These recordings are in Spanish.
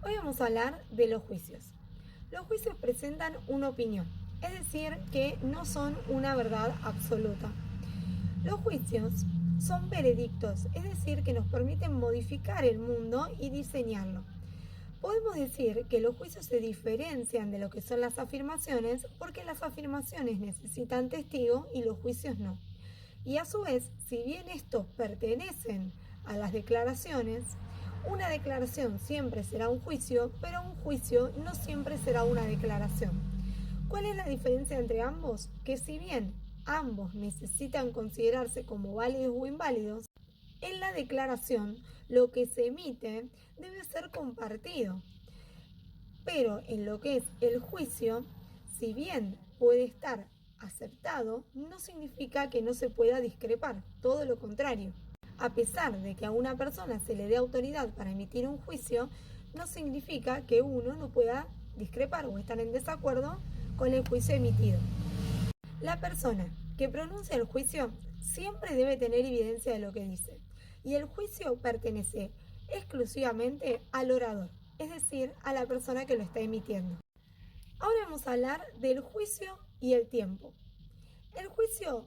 Hoy vamos a hablar de los juicios. Los juicios presentan una opinión, es decir, que no son una verdad absoluta. Los juicios son veredictos, es decir, que nos permiten modificar el mundo y diseñarlo. Podemos decir que los juicios se diferencian de lo que son las afirmaciones porque las afirmaciones necesitan testigo y los juicios no. Y a su vez, si bien estos pertenecen a las declaraciones, una declaración siempre será un juicio, pero un juicio no siempre será una declaración. ¿Cuál es la diferencia entre ambos? Que si bien ambos necesitan considerarse como válidos o inválidos, en la declaración lo que se emite debe ser compartido. Pero en lo que es el juicio, si bien puede estar aceptado, no significa que no se pueda discrepar, todo lo contrario. A pesar de que a una persona se le dé autoridad para emitir un juicio, no significa que uno no pueda discrepar o estar en desacuerdo con el juicio emitido. La persona que pronuncia el juicio siempre debe tener evidencia de lo que dice, y el juicio pertenece exclusivamente al orador, es decir, a la persona que lo está emitiendo. Ahora vamos a hablar del juicio y el tiempo. El juicio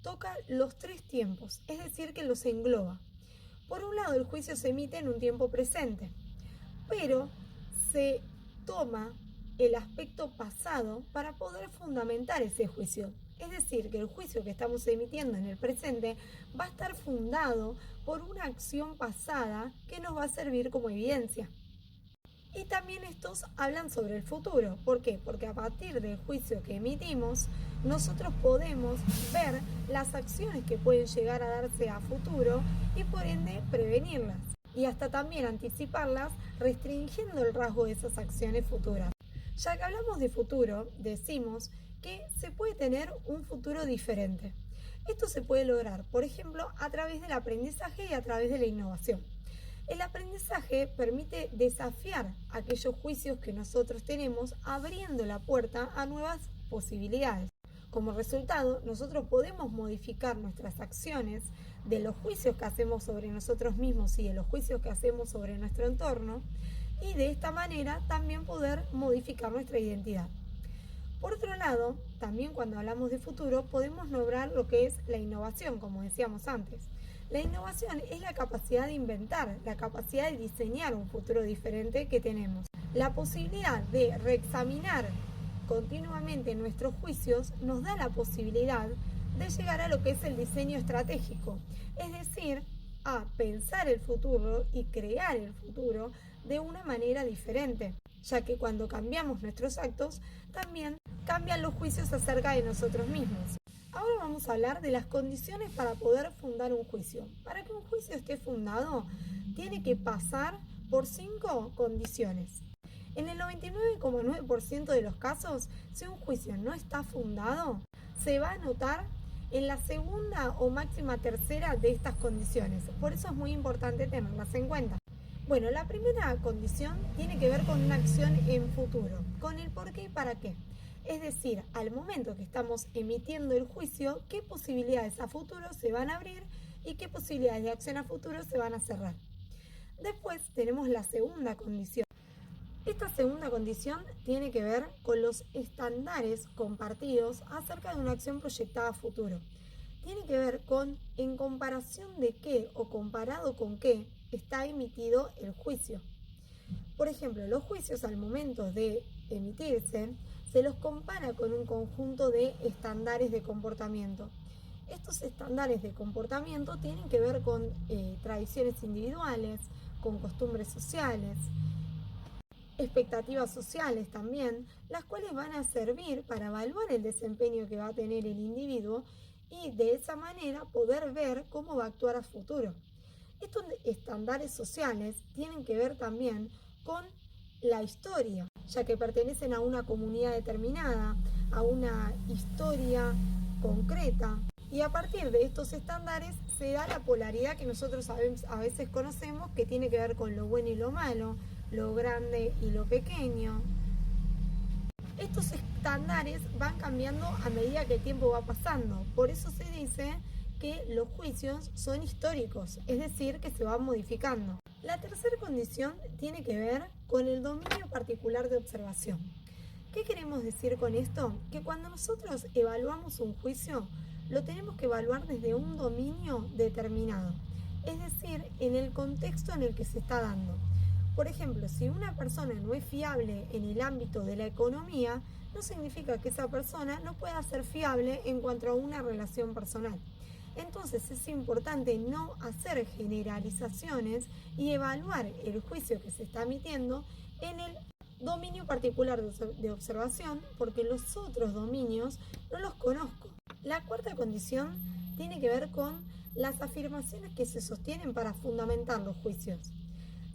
toca los tres tiempos, es decir, que los engloba. Por un lado, el juicio se emite en un tiempo presente, pero se toma el aspecto pasado para poder fundamentar ese juicio. Es decir, que el juicio que estamos emitiendo en el presente va a estar fundado por una acción pasada que nos va a servir como evidencia. Y también estos hablan sobre el futuro. ¿Por qué? Porque a partir del juicio que emitimos, nosotros podemos ver las acciones que pueden llegar a darse a futuro y por ende prevenirlas. Y hasta también anticiparlas restringiendo el rasgo de esas acciones futuras. Ya que hablamos de futuro, decimos que se puede tener un futuro diferente. Esto se puede lograr, por ejemplo, a través del aprendizaje y a través de la innovación. El aprendizaje permite desafiar aquellos juicios que nosotros tenemos, abriendo la puerta a nuevas posibilidades. Como resultado, nosotros podemos modificar nuestras acciones de los juicios que hacemos sobre nosotros mismos y de los juicios que hacemos sobre nuestro entorno, y de esta manera también poder modificar nuestra identidad. Por otro lado, también cuando hablamos de futuro, podemos nombrar lo que es la innovación, como decíamos antes. La innovación es la capacidad de inventar, la capacidad de diseñar un futuro diferente que tenemos. La posibilidad de reexaminar continuamente nuestros juicios nos da la posibilidad de llegar a lo que es el diseño estratégico, es decir, a pensar el futuro y crear el futuro de una manera diferente, ya que cuando cambiamos nuestros actos, también cambian los juicios acerca de nosotros mismos. Ahora vamos a hablar de las condiciones para poder fundar un juicio. Para que un juicio esté fundado, tiene que pasar por 5 condiciones. En el 99,9% de los casos, si un juicio no está fundado, se va a anotar en la segunda o máxima tercera de estas condiciones. Por eso es muy importante tenerlas en cuenta. Bueno, la primera condición tiene que ver con una acción en futuro, con el por qué y para qué. Es decir, al momento que estamos emitiendo el juicio, qué posibilidades a futuro se van a abrir y qué posibilidades de acción a futuro se van a cerrar. Después tenemos la segunda condición. Esta segunda condición tiene que ver con los estándares compartidos acerca de una acción proyectada a futuro. Tiene que ver con en comparación de qué o comparado con qué está emitido el juicio. Por ejemplo, los juicios al momento de emitirse se los compara con un conjunto de estándares de comportamiento. Estos estándares de comportamiento tienen que ver con tradiciones individuales, con costumbres sociales, expectativas sociales también, las cuales van a servir para evaluar el desempeño que va a tener el individuo y de esa manera poder ver cómo va a actuar a futuro. Estos estándares sociales tienen que ver también con la historia, ya que pertenecen a una comunidad determinada, a una historia concreta, y a partir de estos estándares se da la polaridad que nosotros a veces conocemos, que tiene que ver con lo bueno y lo malo, lo grande y lo pequeño. Estos estándares van cambiando a medida que el tiempo va pasando, por eso se dice que los juicios son históricos, es decir, que se van modificando. La tercera condición tiene que ver con el dominio particular de observación. ¿Qué queremos decir con esto? Que cuando nosotros evaluamos un juicio, lo tenemos que evaluar desde un dominio determinado, es decir, en el contexto en el que se está dando. Por ejemplo, si una persona no es fiable en el ámbito de la economía, no significa que esa persona no pueda ser fiable en cuanto a una relación personal. Entonces es importante no hacer generalizaciones y evaluar el juicio que se está emitiendo en el dominio particular de observación, porque los otros dominios no los conozco. La cuarta condición tiene que ver con las afirmaciones que se sostienen para fundamentar los juicios.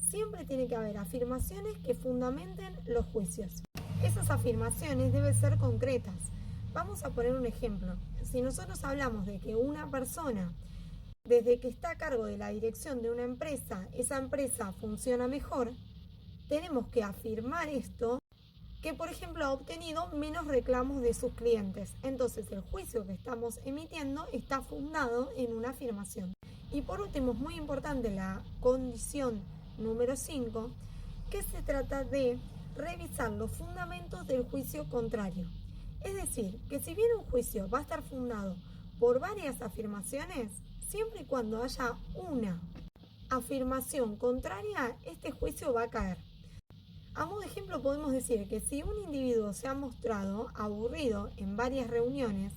Siempre tiene que haber afirmaciones que fundamenten los juicios. Esas afirmaciones deben ser concretas. Vamos a poner un ejemplo. Si nosotros hablamos de que una persona, desde que está a cargo de la dirección de una empresa, esa empresa funciona mejor, tenemos que afirmar esto, que por ejemplo ha obtenido menos reclamos de sus clientes. Entonces el juicio que estamos emitiendo está fundado en una afirmación. Y por último, es muy importante la condición número 5, que se trata de revisar los fundamentos del juicio contrario. Es decir, que si bien un juicio va a estar fundado por varias afirmaciones, siempre y cuando haya una afirmación contraria, este juicio va a caer. A modo de ejemplo podemos decir que si un individuo se ha mostrado aburrido en varias reuniones,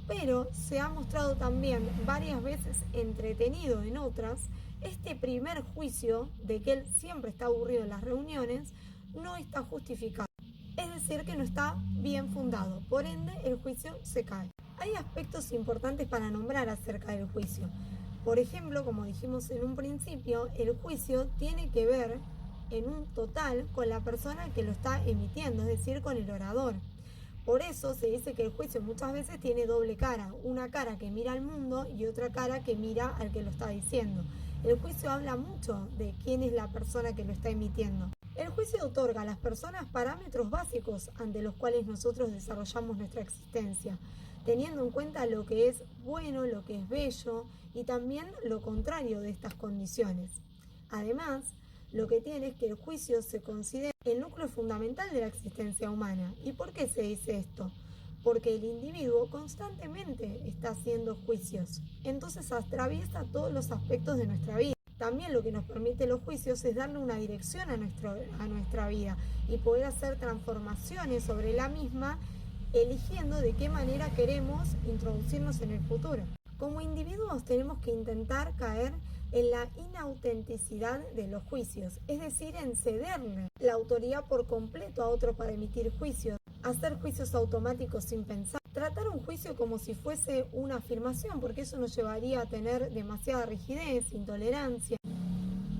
pero se ha mostrado también varias veces entretenido en otras, este primer juicio de que él siempre está aburrido en las reuniones no está justificado. Es decir, que no está bien fundado, por ende el juicio se cae. Hay aspectos importantes para nombrar acerca del juicio. Por ejemplo, como dijimos en un principio, el juicio tiene que ver en un total con la persona que lo está emitiendo, es decir, con el orador. Por eso se dice que el juicio muchas veces tiene doble cara, una cara que mira al mundo y otra cara que mira al que lo está diciendo. El juicio habla mucho de quién es la persona que lo está emitiendo. El juicio otorga a las personas parámetros básicos ante los cuales nosotros desarrollamos nuestra existencia, teniendo en cuenta lo que es bueno, lo que es bello y también lo contrario de estas condiciones. Además, lo que tiene es que el juicio se considera el núcleo fundamental de la existencia humana. ¿Y por qué se dice esto? Porque el individuo constantemente está haciendo juicios, entonces atraviesa todos los aspectos de nuestra vida. También lo que nos permite los juicios es darle una dirección a nuestra vida y poder hacer transformaciones sobre la misma, eligiendo de qué manera queremos introducirnos en el futuro. Como individuos tenemos que intentar caer en la inautenticidad de los juicios, es decir, en cederle la autoridad por completo a otro para emitir juicios, hacer juicios automáticos sin pensar, tratar un juicio como si fuese una afirmación, porque eso nos llevaría a tener demasiada rigidez, intolerancia,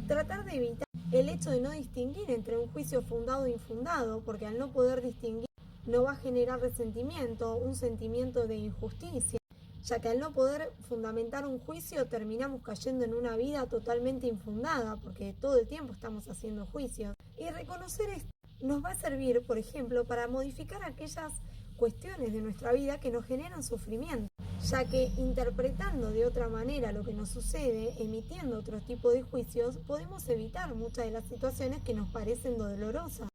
tratar de evitar el hecho de no distinguir entre un juicio fundado e infundado, porque al no poder distinguir no va a generar resentimiento, un sentimiento de injusticia, ya que al no poder fundamentar un juicio terminamos cayendo en una vida totalmente infundada, porque todo el tiempo estamos haciendo juicios. Y reconocer esto nos va a servir, por ejemplo, para modificar aquellas cuestiones de nuestra vida que nos generan sufrimiento, ya que interpretando de otra manera lo que nos sucede, emitiendo otro tipo de juicios, podemos evitar muchas de las situaciones que nos parecen dolorosas.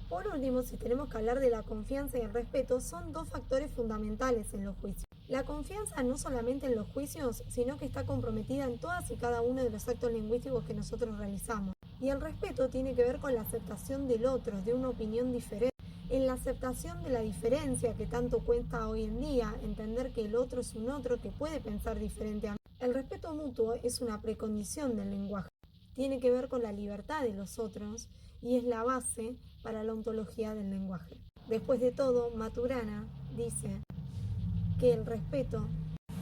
Por último, si tenemos que hablar de la confianza y el respeto, son dos factores fundamentales en los juicios. La confianza no solamente en los juicios, sino que está comprometida en todas y cada uno de los actos lingüísticos que nosotros realizamos. Y el respeto tiene que ver con la aceptación del otro, de una opinión diferente. En la aceptación de la diferencia que tanto cuenta hoy en día, entender que el otro es un otro que puede pensar diferente a mí. El respeto mutuo es una precondición del lenguaje. Tiene que ver con la libertad de los otros y es la base para la ontología del lenguaje. Después de todo, Maturana dice que el respeto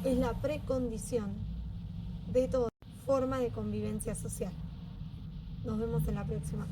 es la precondición de toda forma de convivencia social. Nos vemos en la próxima.